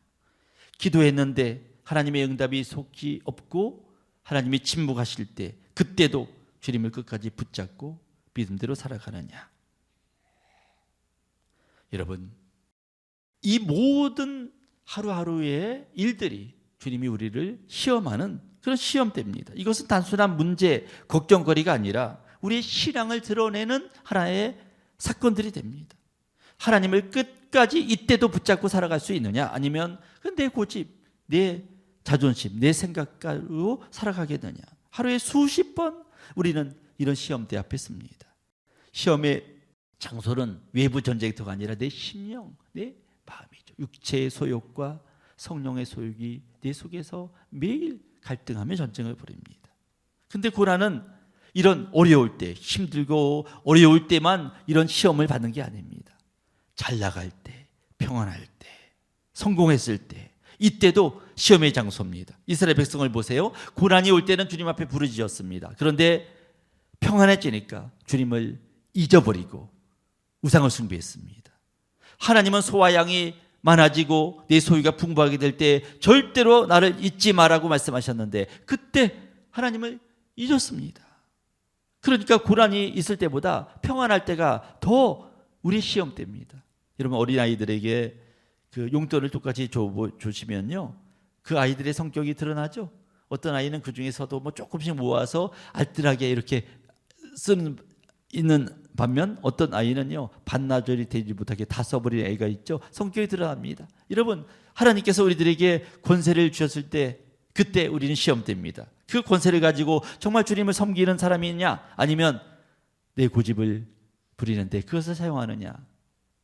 기도했는데 하나님의 응답이 속히 없고 하나님이 침묵하실 때 그때도 주님을 끝까지 붙잡고 믿음대로 살아가느냐? 여러분, 이 모든 하루하루의 일들이 주님이 우리를 시험하는 그런 시험대입니다. 이것은 단순한 문제, 걱정거리가 아니라 우리의 신앙을 드러내는 하나의 사건들이 됩니다. 하나님을 끝까지 이때도 붙잡고 살아갈 수 있느냐? 아니면 내 고집, 내 자존심, 내 생각으로 살아가겠느냐? 하루에 수십 번 우리는 이런 시험대 앞에 섭니다. 시험의 장소는 외부 전쟁터가 아니라 내 심령, 내 마음이죠. 육체의 소욕과 성령의 소욕이 내 속에서 매일 갈등하며 전쟁을 벌입니다. 근데 고난은 이런 어려울 때, 힘들고 어려울 때만 이런 시험을 받는 게 아닙니다. 잘 나갈 때, 평안할 때, 성공했을 때, 이때도 시험의 장소입니다. 이스라엘 백성을 보세요. 고난이 올 때는 주님 앞에 부르짖었습니다. 그런데 평안해지니까 주님을 잊어버리고 우상을 숭배했습니다. 하나님은 소와 양이 많아지고 내 소유가 풍부하게 될 때 절대로 나를 잊지 마라고 말씀하셨는데 그때 하나님을 잊었습니다. 그러니까 고난이 있을 때보다 평안할 때가 더 우리 시험 때입니다. 여러분 어린아이들에게 그 용돈을 똑같이 주시면요 그 아이들의 성격이 드러나죠. 어떤 아이는 그 중에서도 뭐 조금씩 모아서 알뜰하게 이렇게 쓰는 있는 반면 어떤 아이는요 반나절이 되지 못하게 다 써버리는 애가 있죠. 성격이 드러납니다. 여러분 하나님께서 우리들에게 권세를 주셨을 때 그때 우리는 시험 때입니다. 그 권세를 가지고 정말 주님을 섬기는 사람이냐 아니면 내 고집을 부리는데 그것을 사용하느냐.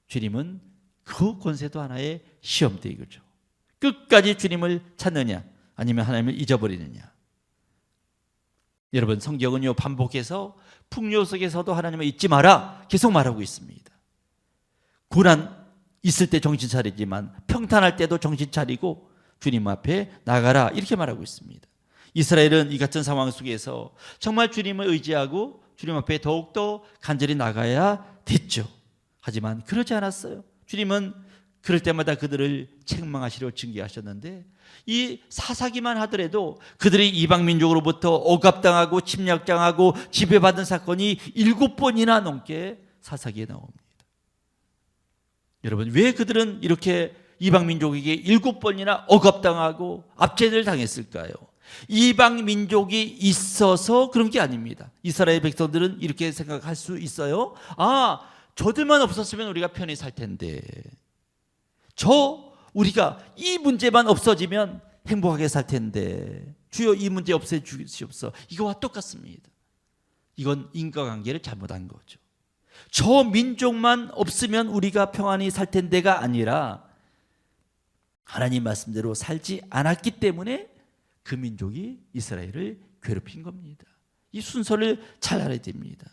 주님은 그 권세도 하나의 시험 때 이거죠. 끝까지 주님을 찾느냐 아니면 하나님을 잊어버리느냐. 여러분 성경은요 반복해서 풍요 속에서도 하나님을 잊지 마라 계속 말하고 있습니다. 고난 있을 때 정신 차리지만 평탄할 때도 정신 차리고 주님 앞에 나가라 이렇게 말하고 있습니다. 이스라엘은 이 같은 상황 속에서 정말 주님을 의지하고 주님 앞에 더욱더 간절히 나가야 됐죠. 하지만 그러지 않았어요. 주님은 그럴 때마다 그들을 책망하시려 징계하셨는데 이 사사기만 하더라도 그들이 이방 민족으로부터 억압당하고 침략당하고 지배받은 사건이 7번이나 넘게 사사기에 나옵니다. 여러분 왜 그들은 이렇게 이방 민족에게 7번이나 억압당하고 압제를 당했을까요? 이방 민족이 있어서 그런 게 아닙니다. 이스라엘 백성들은 이렇게 생각할 수 있어요. 아, 저들만 없었으면 우리가 편히 살 텐데 우리가 이 문제만 없어지면 행복하게 살 텐데 주여 이 문제 없애 주시옵소서. 이거와 똑같습니다. 이건 인과관계를 잘못한 거죠. 저 민족만 없으면 우리가 평안히 살 텐데가 아니라 하나님 말씀대로 살지 않았기 때문에 그 민족이 이스라엘을 괴롭힌 겁니다. 이 순서를 잘 알아야 됩니다.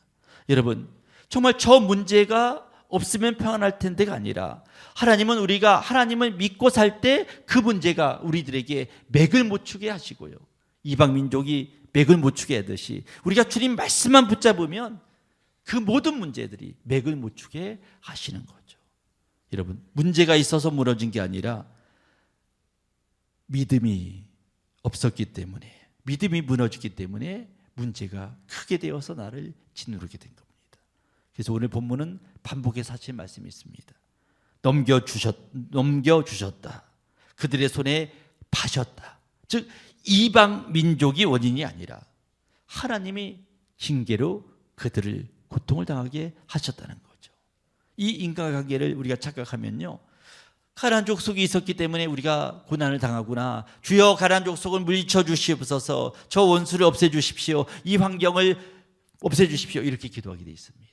여러분 정말 저 문제가 없으면 평안할 텐데가 아니라 하나님은 우리가 하나님을 믿고 살 때 그 문제가 우리들에게 맥을 못 추게 하시고요. 이방 민족이 맥을 못 추게 하듯이 우리가 주님 말씀만 붙잡으면 그 모든 문제들이 맥을 못 추게 하시는 거죠. 여러분 문제가 있어서 무너진 게 아니라 믿음이 없었기 때문에 믿음이 무너졌기 때문에 문제가 크게 되어서 나를 짓누르게 된 겁니다. 그래서 오늘 본문은 반복해서 하신 말씀이 있습니다. 넘겨주셨다. 그들의 손에 파셨다. 즉 이방 민족이 원인이 아니라 하나님이 징계로 그들을 고통을 당하게 하셨다는 거죠. 이 인과관계를 우리가 착각하면요 가나안 족속이 있었기 때문에 우리가 고난을 당하구나. 주여 가나안 족속을 물리쳐 주시옵소서. 저 원수를 없애주십시오. 이 환경을 없애주십시오. 이렇게 기도하게 되어 있습니다.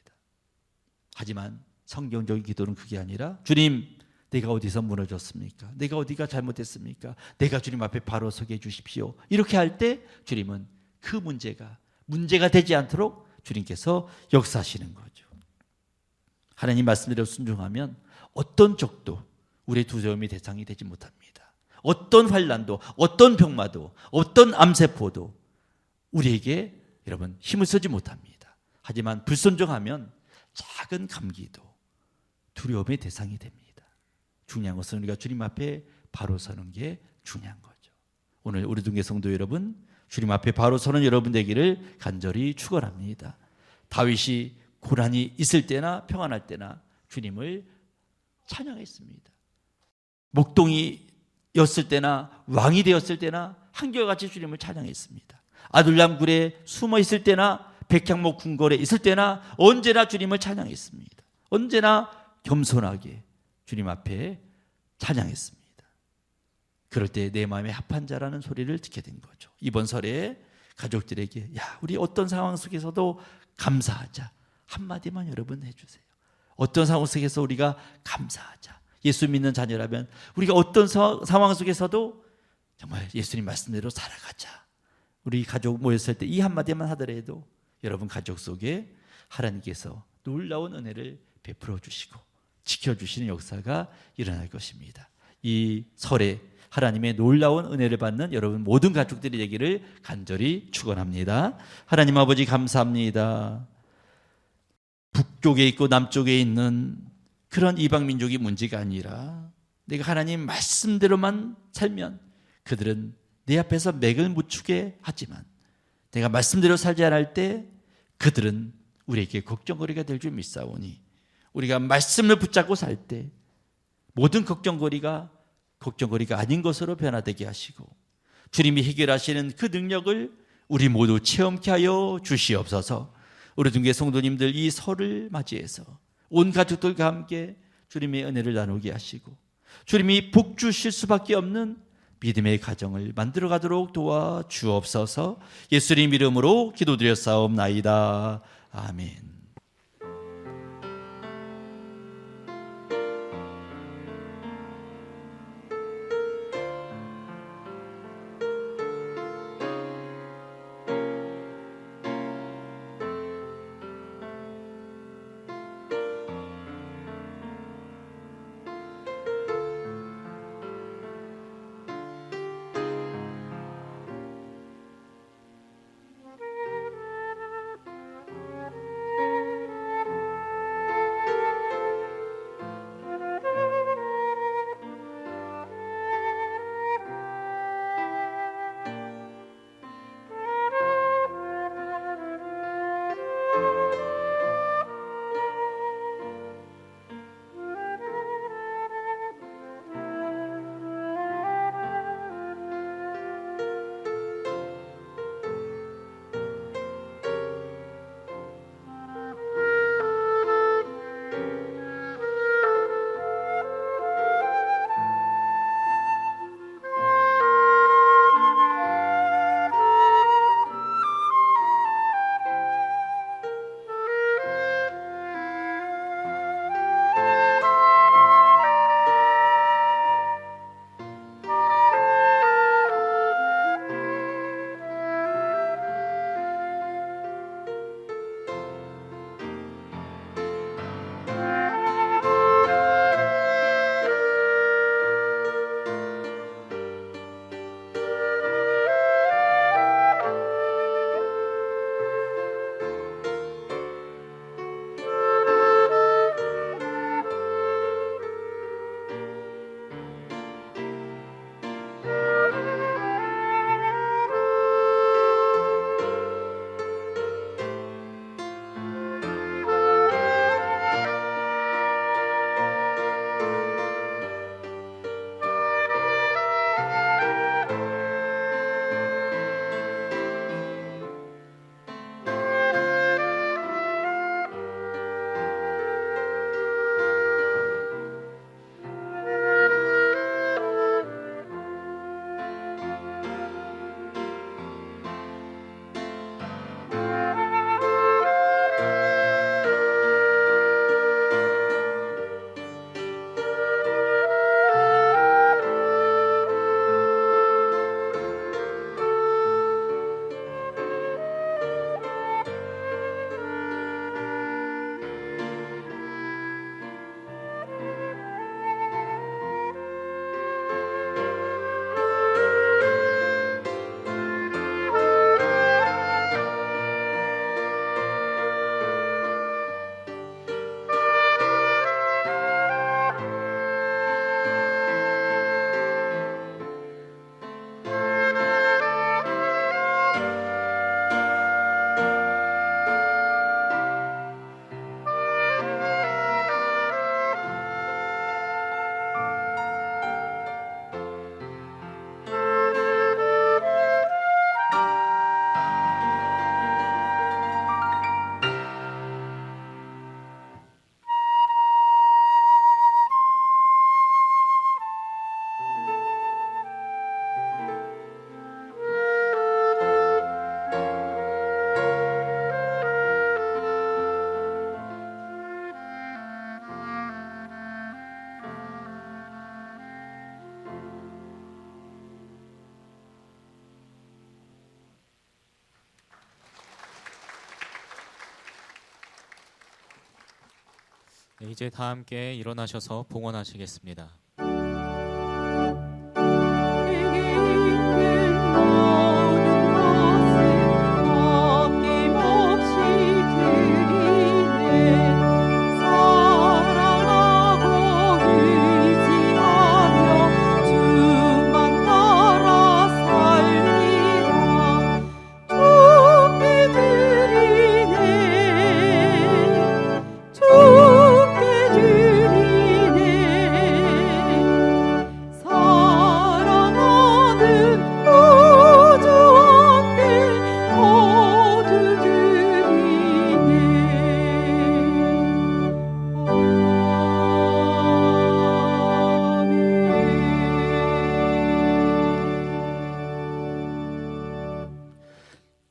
하지만 성경적인 기도는 그게 아니라 주님 내가 어디서 무너졌습니까? 내가 어디가 잘못했습니까? 내가 주님 앞에 바로 서게 해주십시오. 이렇게 할 때 주님은 그 문제가 되지 않도록 주님께서 역사하시는 거죠. 하나님 말씀대로 순종하면 어떤 적도 우리의 두려움의 대상이 되지 못합니다. 어떤 환난도 어떤 병마도 어떤 암세포도 우리에게 여러분 힘을 쓰지 못합니다. 하지만 불순종하면 작은 감기도 두려움의 대상이 됩니다. 중요한 것은 우리가 주님 앞에 바로 서는 게 중요한 거죠. 오늘 우리 등계 성도 여러분 주님 앞에 바로 서는 여러분 되기를 간절히 축원합니다. 다윗이 고난이 있을 때나 평안할 때나 주님을 찬양했습니다. 목동이었을 때나 왕이 되었을 때나 한결같이 주님을 찬양했습니다. 아둘람 굴에 숨어 있을 때나 백향목 궁궐에 있을 때나 언제나 주님을 찬양했습니다. 언제나 겸손하게 주님 앞에 찬양했습니다. 그럴 때 내 마음에 합한 자라는 소리를 듣게 된 거죠. 이번 설에 가족들에게 우리 어떤 상황 속에서도 감사하자 한마디만 여러분 해주세요. 어떤 상황 속에서 우리가 감사하자. 예수 믿는 자녀라면 우리가 어떤 상황 속에서도 정말 예수님 말씀대로 살아가자. 우리 가족 모였을 때 이 한마디만 하더라도 여러분 가족 속에 하나님께서 놀라운 은혜를 베풀어 주시고 지켜주시는 역사가 일어날 것입니다. 이 설에 하나님의 놀라운 은혜를 받는 여러분 모든 가족들이 되기를 간절히 축원합니다. 하나님 아버지 감사합니다. 북쪽에 있고 남쪽에 있는 그런 이방 민족이 문제가 아니라 내가 하나님 말씀대로만 살면 그들은 내 앞에서 맥을 묻추게 하지만 내가 말씀대로 살지 않을 때 그들은 우리에게 걱정거리가 될 줄 믿사오니 우리가 말씀을 붙잡고 살 때 모든 걱정거리가 아닌 것으로 변화되게 하시고 주님이 해결하시는 그 능력을 우리 모두 체험케 하여 주시옵소서. 우리 등계 성도님들 이 설을 맞이해서 온 가족들과 함께 주님의 은혜를 나누게 하시고 주님이 복 주실 수밖에 없는 믿음의 가정을 만들어 가도록 도와 주옵소서. 예수님 이름으로 기도드렸사옵나이다. 아멘. 네, 이제 다 함께 일어나셔서 봉헌하시겠습니다. 사랑하고 의지하는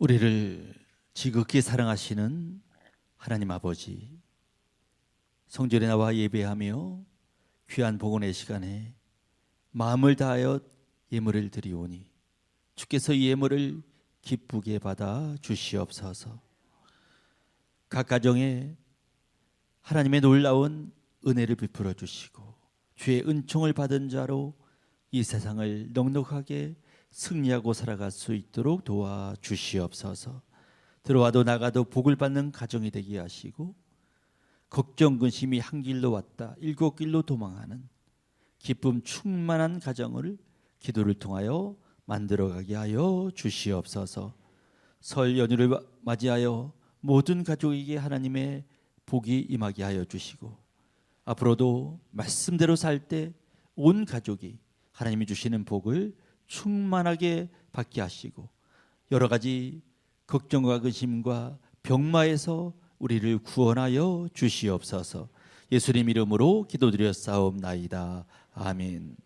우리를 지극히 사랑하시는 하나님 아버지, 성전에 나와 예배하며 귀한 복원의 시간에 마음을 다하여 예물을 드리오니 주께서 이 예물을 기쁘게 받아 주시옵소서. 각 가정에 하나님의 놀라운 은혜를 베풀어 주시고 주의 은총을 받은 자로 이 세상을 넉넉하게 승리하고 살아갈 수 있도록 도와주시옵소서. 들어와도 나가도 복을 받는 가정이 되게 하시고 걱정 근심이 한 길로 왔다 7길로 도망하는 기쁨 충만한 가정을 기도를 통하여 만들어가게 하여 주시옵소서. 설 연휴를 맞이하여 모든 가족에게 하나님의 복이 임하게 하여 주시고 앞으로도 말씀대로 살 때 온 가족이 하나님이 주시는 복을 충만하게 받게 하시고 여러 가지 걱정과 근심과 병마에서 우리를 구원하여 주시옵소서. 예수님 이름으로 기도드렸사옵나이다. 아멘.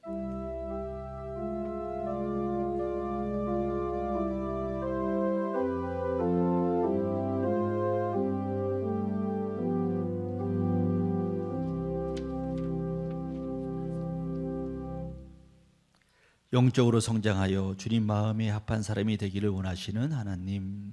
영적으로 성장하여 주님 마음에 합한 사람이 되기를 원하시는 하나님,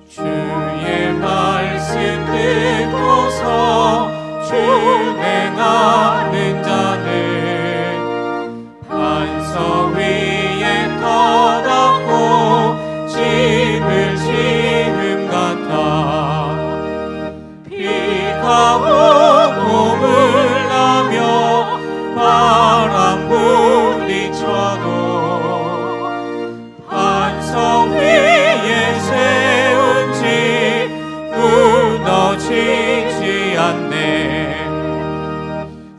주의 말씀 듣고서 준행하는 자는 반석 위에 터닫고 집을 지은 같아. 비가 오고 물나며 바람 부딪혀도 반석 위에 세운 집 무너지지 않네.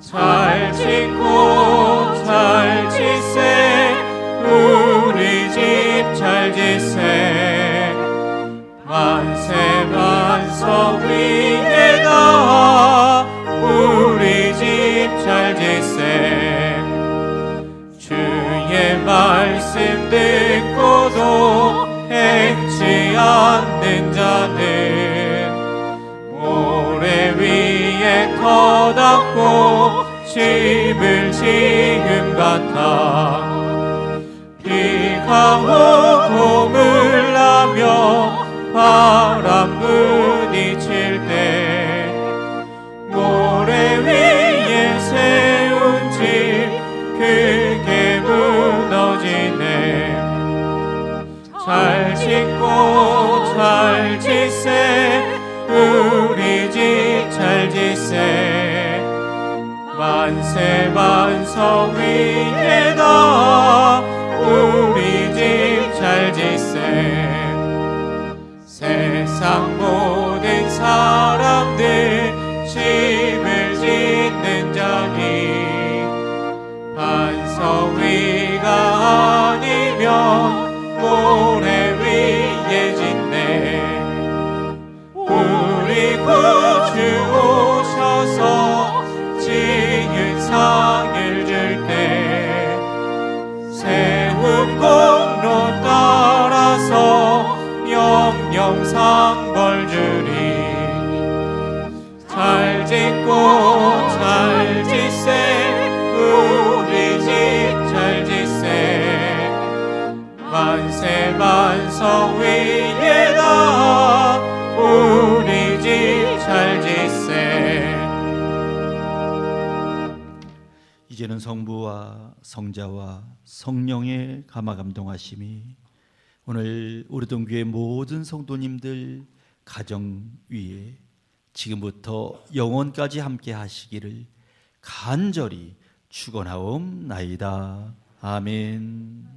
잘 짓고 잘 짓세 우리 집 잘 짓세. 만세 반석 위에다 우리 집 잘 짓세. 주의 말씀 듣고도 행치 않는 자는 모래 위에 터닫고 집을 지은 같아. 비가 오고 물나며 바람 부딪힐 때 모래 위에 세운 집 크게 무너지네. 잘 짓고 잘 짓세 우리 집 잘 짓세. 만세 반석 위에다 우리 집 잘 짓세. 세상 모든 사람들 집을 짓는 자니 반석 위가 아니면 모래 위에 짓네. 우리 구주 오셔서 지은 상을 줄 때 세운 공로 따라서 영영 상벌 주리. 잘 짓고 잘 짓세 우리 집 잘 짓세. 만세 반석 위에다 우리 집 잘 짓세. 이제는 성부와 성자와 성령의 감화 감동하심이 오늘 우리동교회 모든 성도님들 가정 위에 지금부터 영원까지 함께 하시기를 간절히 축원하옵나이다. 아멘.